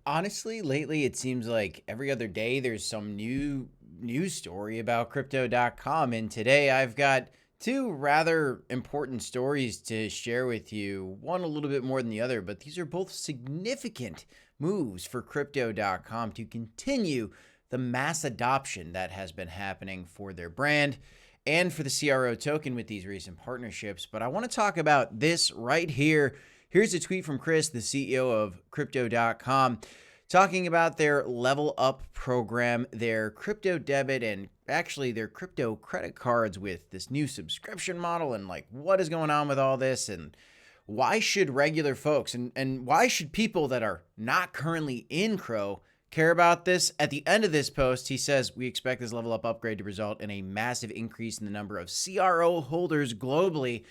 Honestly, lately it seems like every other day there's some new news story about crypto.com. And today I've got two rather important stories to share with you. One a little bit more than the other, but these are both significant moves for crypto.com to continue the mass adoption that has been happening for their brand and for the CRO token with these recent partnerships. But I want to talk about this right here. Here's a tweet from Chris, the CEO of crypto.com, talking about their level up program, their crypto debit, and actually their crypto credit cards with this new subscription model, and like what is going on with all this, and why should regular folks and why should people that are not currently in CRO care about this. At the end of this post, he says, we expect this level up upgrade to result in a massive increase in the number of CRO holders globally.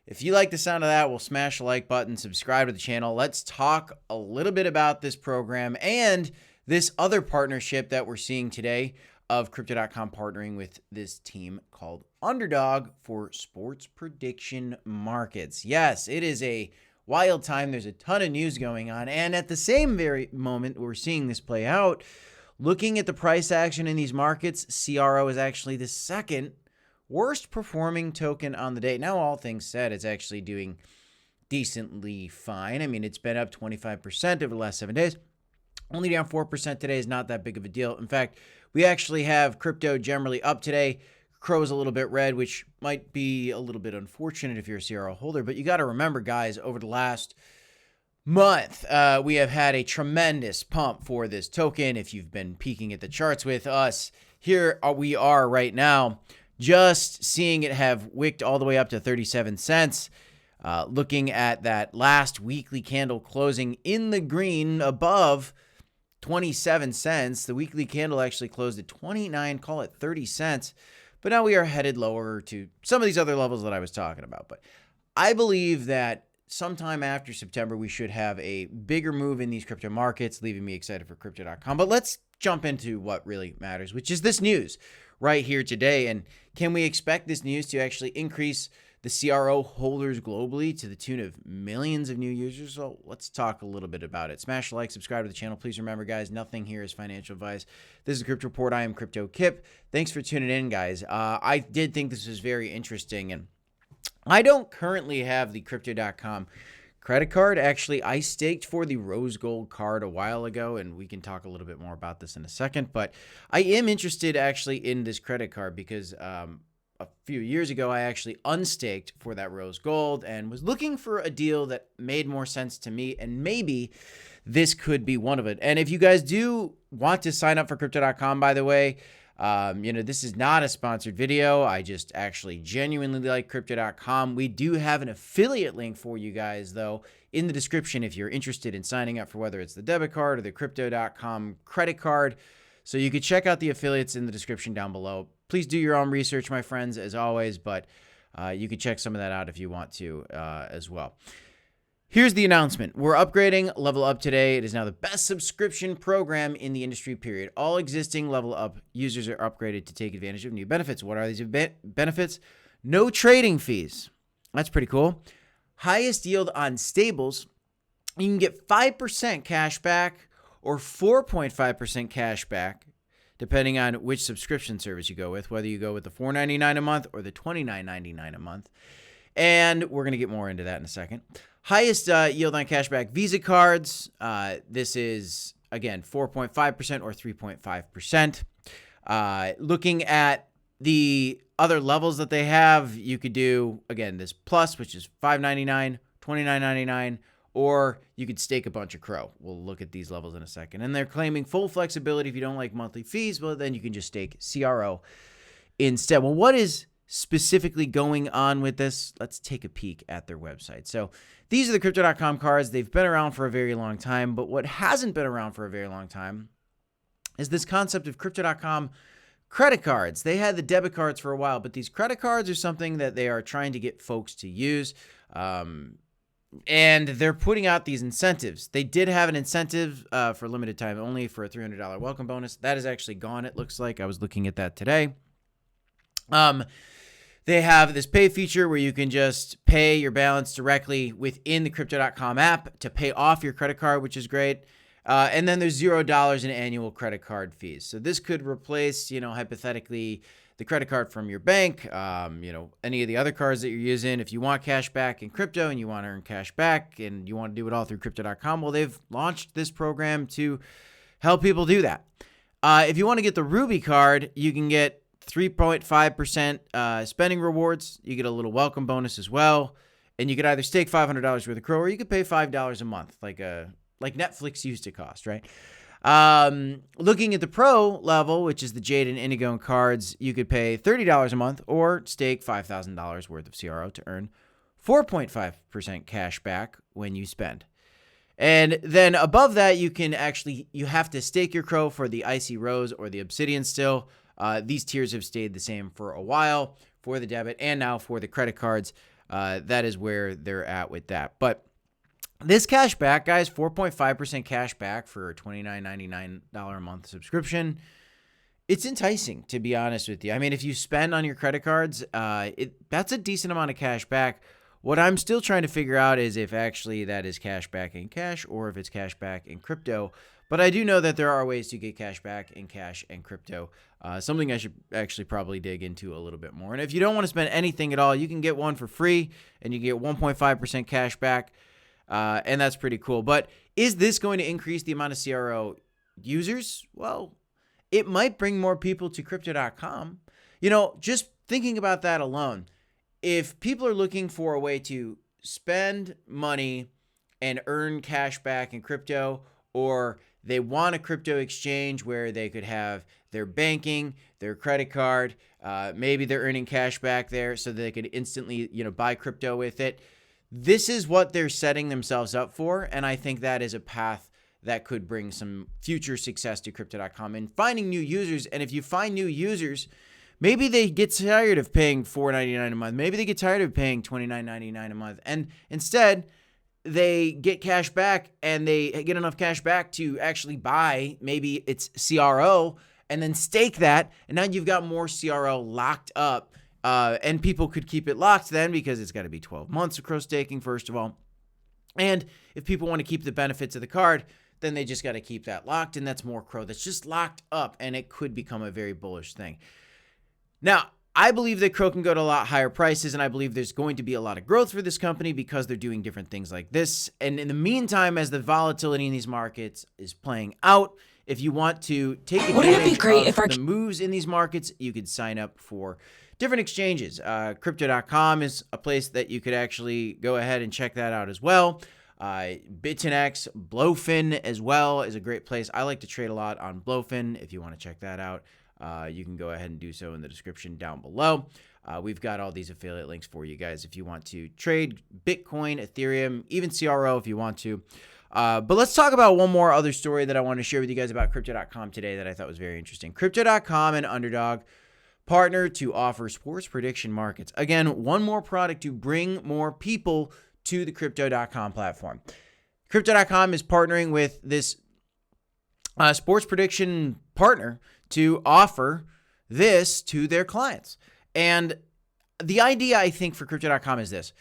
If you like the sound of that, we'll smash the like button, subscribe to the channel. Let's talk a little bit about this program and this other partnership that we're seeing today of Crypto.com partnering with this team called Underdog for sports prediction markets. Yes, it is a wild time. There's a ton of news going on. And at the same very moment we're seeing this play out, looking at the price action in these markets, CRO is actually the second worst performing token on the day. Now, all things said, it's actually doing decently fine. I mean, it's been up 25% over the last 7 days. Only down 4% today is not that big of a deal. In fact, we actually have crypto generally up today. CRO's a little bit red, which might be a little bit unfortunate if you're a CRO holder. But you got to remember, guys, over the last month, we have had a tremendous pump for this token. If you've been peeking at the charts with us, here we are right now, just seeing it have wicked all the way up to 37 cents. Looking at that last weekly candle closing in the green above 27 cents. The weekly candle actually closed at 29, call it 30 cents. But now we are headed lower to some of these other levels that I was talking about. But I believe that sometime after September, we should have a bigger move in these crypto markets, leaving me excited for crypto.com. But let's jump into what really matters, which is this news right here today. And can we expect this news to actually increase the CRO holders globally to the tune of millions of new users? So let's talk a little bit about it. Smash the like, subscribe to the channel. Please remember, guys, nothing here is financial advice. This is a Crypto Report. I am Crypto Kip. Thanks for tuning in, guys. I did think this was very interesting, and I don't currently have the Crypto.com credit card. Actually, I staked for the rose gold card a while ago, and we can talk a little bit more about this in a second. But I am interested actually in this credit card because a few years ago, I actually unstaked for that rose gold and was looking for a deal that made more sense to me, and maybe this could be one of it. And if you guys do want to sign up for Crypto.com, by the way, this is not a sponsored video. I just actually genuinely like Crypto.com. We do have an affiliate link for you guys, though, in the description if you're interested in signing up for whether it's the debit card or the Crypto.com credit card. So you could check out the affiliates in the description down below. Please do your own research, my friends, as always, but you can check some of that out if you want to as well. Here's the announcement. We're upgrading Level Up today. It is now the best subscription program in the industry, period. All existing Level Up users are upgraded to take advantage of new benefits. What are these benefits? No trading fees. That's pretty cool. Highest yield on stables. You can get 5% cash back or 4.5% cash back, depending on which subscription service you go with, whether you go with the $4.99 a month or the $29.99 a month. And we're going to get more into that in a second. Highest yield on cashback Visa cards. This is, again, 4.5% or 3.5%. Looking at the other levels that they have, you could do, again, this plus, which is $5.99, $29.99, or you could stake a bunch of CRO. We'll look at these levels in a second. And they're claiming full flexibility if you don't like monthly fees. Well, then you can just stake CRO instead. Well, what is specifically going on with this? Let's take a peek at their website. So these are the Crypto.com cards. They've been around for a very long time. But what hasn't been around for a very long time is this concept of Crypto.com credit cards. They had the debit cards for a while, but these credit cards are something that they are trying to get folks to use. And they're putting out these incentives. They did have an incentive for limited time only for a $300 welcome bonus. That is actually gone, it looks like. I was looking at that today. They have this pay feature where you can just pay your balance directly within the Crypto.com app to pay off your credit card, which is great. And then there's $0 in annual credit card fees. So this could replace, hypothetically, the credit card from your bank, any of the other cards that you're using. If you want cash back in crypto and you want to earn cash back and you want to do it all through crypto.com, well, they've launched this program to help people do that. If you want to get the Ruby card, you can get 3.5% spending rewards. You get a little welcome bonus as well. And you could either stake $500 worth of CRO or you could pay $5 a month, like Netflix used to cost, right? Looking at the pro level, which is the Jade and Indigo cards, you could pay $30 a month or stake $5,000 worth of CRO to earn 4.5% cash back when you spend. And then above that, you have to stake your CRO for the Icy Rose or the Obsidian still. These tiers have stayed the same for a while for the debit and now for the credit cards. That is where they're at with that. But this cash back, guys, 4.5% cash back for a $29.99 a month subscription. It's enticing, to be honest with you. I mean, if you spend on your credit cards, that's a decent amount of cash back. What I'm still trying to figure out is if actually that is cash back in cash or if it's cash back in crypto. But I do know that there are ways to get cash back in cash and crypto, something I should actually probably dig into a little bit more. And if you don't want to spend anything at all, you can get one for free and you get 1.5% cash back. And that's pretty cool. But is this going to increase the amount of CRO users? Well, it might bring more people to crypto.com. Just thinking about that alone, if people are looking for a way to spend money and earn cash back in crypto, or they want a crypto exchange where they could have their banking, their credit card, maybe they're earning cash back there so they could instantly, buy crypto with it. This is what they're setting themselves up for, and I think that is a path that could bring some future success to crypto.com and finding new users. And if you find new users, maybe they get tired of paying $4.99 a month. Maybe they get tired of paying $29.99 a month, and instead they get cash back and they get enough cash back to actually buy, maybe it's CRO, and then stake that, and now you've got more CRO locked up. And people could keep it locked then because it's got to be 12 months of CRO staking, first of all. And if people want to keep the benefits of the card, then they just got to keep that locked. And that's more CRO that's just locked up. And it could become a very bullish thing. Now, I believe that CRO can go to a lot higher prices. And I believe there's going to be a lot of growth for this company because they're doing different things like this. And in the meantime, as the volatility in these markets is playing out, if you want to take advantage of the moves in these markets, you could sign up for different exchanges. Crypto.com is a place that you could actually go ahead and check that out as well. Bit10x, Blowfin as well is a great place. I like to trade a lot on Blowfin. If you want to check that out, you can go ahead and do so in the description down below. We've got all these affiliate links for you guys if you want to trade Bitcoin, Ethereum, even CRO if you want to. But let's talk about one more other story that I want to share with you guys about Crypto.com today that I thought was very interesting. Crypto.com and Underdog partner to offer sports prediction markets. Again, one more product to bring more people to the Crypto.com platform. Crypto.com is partnering with this sports prediction partner to offer this to their clients. And the idea, I think, for Crypto.com is this.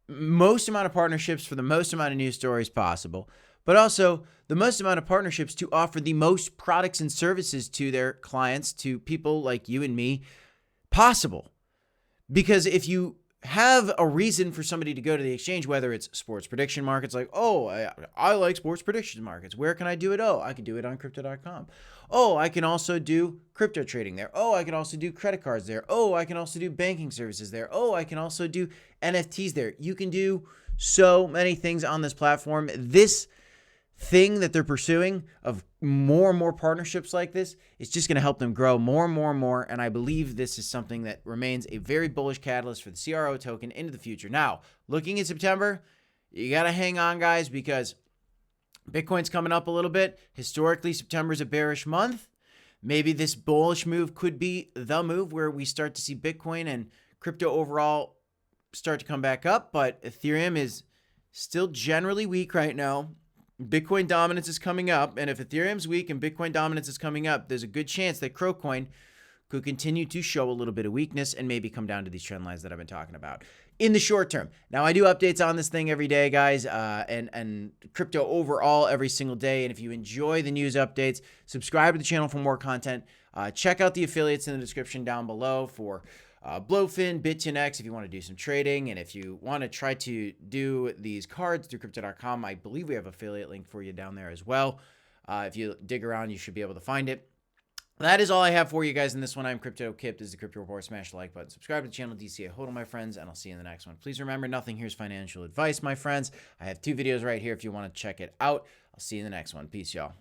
Most amount of partnerships for the most amount of news stories possible, but also the most amount of partnerships to offer the most products and services to their clients, to people like you and me, possible. Because if you have a reason for somebody to go to the exchange, whether it's sports prediction markets, like, oh, I like sports prediction markets. Where can I do it? Oh, I can do it on Crypto.com. Oh, I can also do crypto trading there. Oh, I can also do credit cards there. Oh, I can also do banking services there. Oh, I can also do NFTs there. You can do so many things on this platform. This thing that they're pursuing of more and more partnerships like this is just going to help them grow more and more and more. And I believe this is something that remains a very bullish catalyst for the CRO token into the future. Now, looking at September, you got to hang on, guys, because Bitcoin's coming up a little bit. Historically, September is a bearish month. Maybe this bullish move could be the move where we start to see Bitcoin and crypto overall start to come back up. But Ethereum is still generally weak right now. Bitcoin dominance is coming up, and if Ethereum's weak and Bitcoin dominance is coming up, there's a good chance that Crocoin could continue to show a little bit of weakness and maybe come down to these trend lines that I've been talking about. in the short term. Now, I do updates on this thing every day, guys, and crypto overall every single day. And if you enjoy the news updates, subscribe to the channel for more content. Check out the affiliates in the description down below for Blowfin, BitTNX if you want to do some trading. And if you want to try to do these cards through Crypto.com, I believe we have affiliate link for you down there as well. If you dig around, you should be able to find it. That is all I have for you guys in this one. I'm Crypto Kip. This is the Crypto Report. Smash the like button. Subscribe to the channel, DCA Hodl, my friends, and I'll see you in the next one. Please remember, nothing here is financial advice, my friends. I have 2 videos right here if you want to check it out. I'll see you in the next one. Peace, y'all.